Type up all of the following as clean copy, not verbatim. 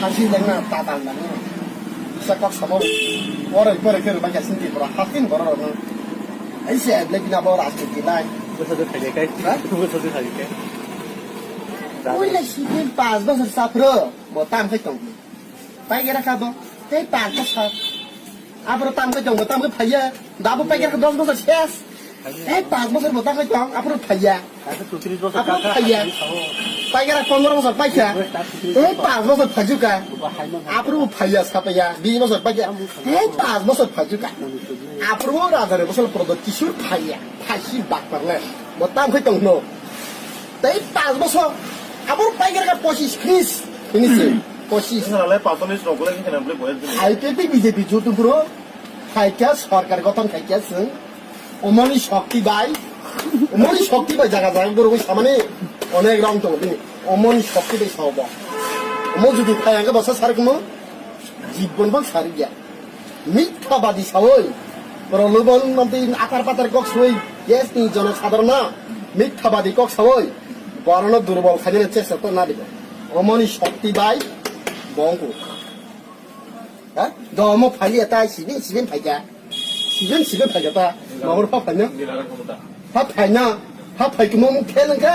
হাসি লাগে না তা দাম লাগে সে কক সব পরে পরে কেউ বাকি সিন্তি পড়া হাসিন বড় এই সে লেগে না বড় রাজনীতি নাই বছর থাকে কাই বছর থাকে ওই না সিদিন 5 বছর সাফরো বতাম খাই তং পাই গেরা খাবো এই 5 বছর আবার তাম খাই তং বতাম খাই ফাইয়া দাবো পাই গেরা 10 বছর শেষ এই 5 বছর বতাম খাই তং আবার ফাইয়া 34 বছর আবার ফাইয়া পাই গেরা 15 বছর পাইছা এই 5 বছর ফাজুকা আবার ফাইয়া সাপাইয়া 20 বছর পাইয়া এই 5 বছর ফাজুকা আবার রাজার বছর প্রদত্ত কিশোর ফাইয়া ফাইসি বাক পারলে বতাম খাই তং নো তাই 5 বছর আবার পাই গেরা 25 ফিনিশ ফিনিশে 25 সালে 45 নগরে কেন বলে বয়স দিন আইপিপি বিজেপি জোটুপুরো খাইকা সরকার গঠন খাইকাছে অমনি শক্তি বাই জায়গা জায়গা করে সামনে অনেক রং তো বলি অমনি শক্তি বাই সব মো যদি খায়াঙ্গে বসা সারকম জীবন বল সারি গিয়া মিথ্যাবাদী সাবই প্রলোভন মন্ত্রী আকার পাতার কক সই গ্যাস নি জনসাধারণ না মিথ্যাবাদী কক সবই বরণ দুর্বল খাইলে চেষ্টা তো না দিব অমনি শক্তি বাই বঙ্কু হ্যাঁ দম ফাইলে তাই সিবিন ফাইকা সিবিন ফাইকা তা মাহর ফা ফাইনা ফা ফাইনা ফা ফাইকে মো ফেলঙ্কা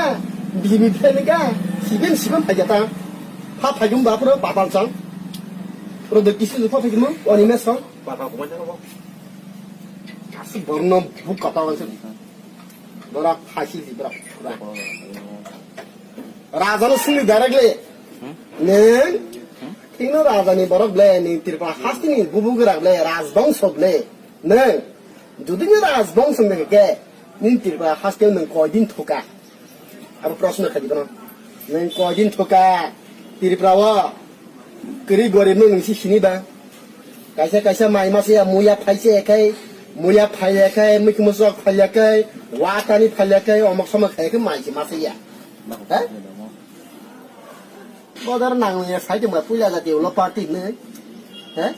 বিমি ফেলঙ্কা সিবিন ফাইকা তা ফা ফাইকুম বাপুর বাপাল চাং প্রদে কিসু ফা ফাইকুম অনিমে সং বাবা কমাই যাবো কাসি বর্ণ ভুক কথা বলছে বড় ফাঁসি দিবরা রাজানো শুনি দাঁড়াগলে নেন Tino razani borok ble ni tirpa hastini bubu gerak ble razbongso ble ne judi ni razbongso ne ke ni tirpa hastel nang koidin thoka abo proshno khadi bana nang koidin thoka tirpa wa kri gorib no nang si sini ba kaisa mai ma se muya phaise kai muya phaiya kai mikmusok phaiya kai watani phaiya kai omok sama khai ke mai si ma se ya ha বদর নাঙিয়ে সাইতে মা পয়লা জাতীয় হলো party নে হ্যাঁ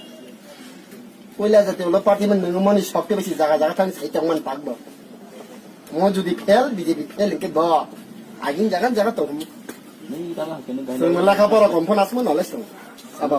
পয়লা জাতীয় হলো party মানে নমনি সবচেয়ে বেশি জায়গা জায়গা থাকি সাইতে মান পাকবো মো যদি ফেল বিজেপি ফেল ইনকে দ আগিন জায়গা তো লেখাপড়া কম ফোন আসবো নলেজ তো সাবা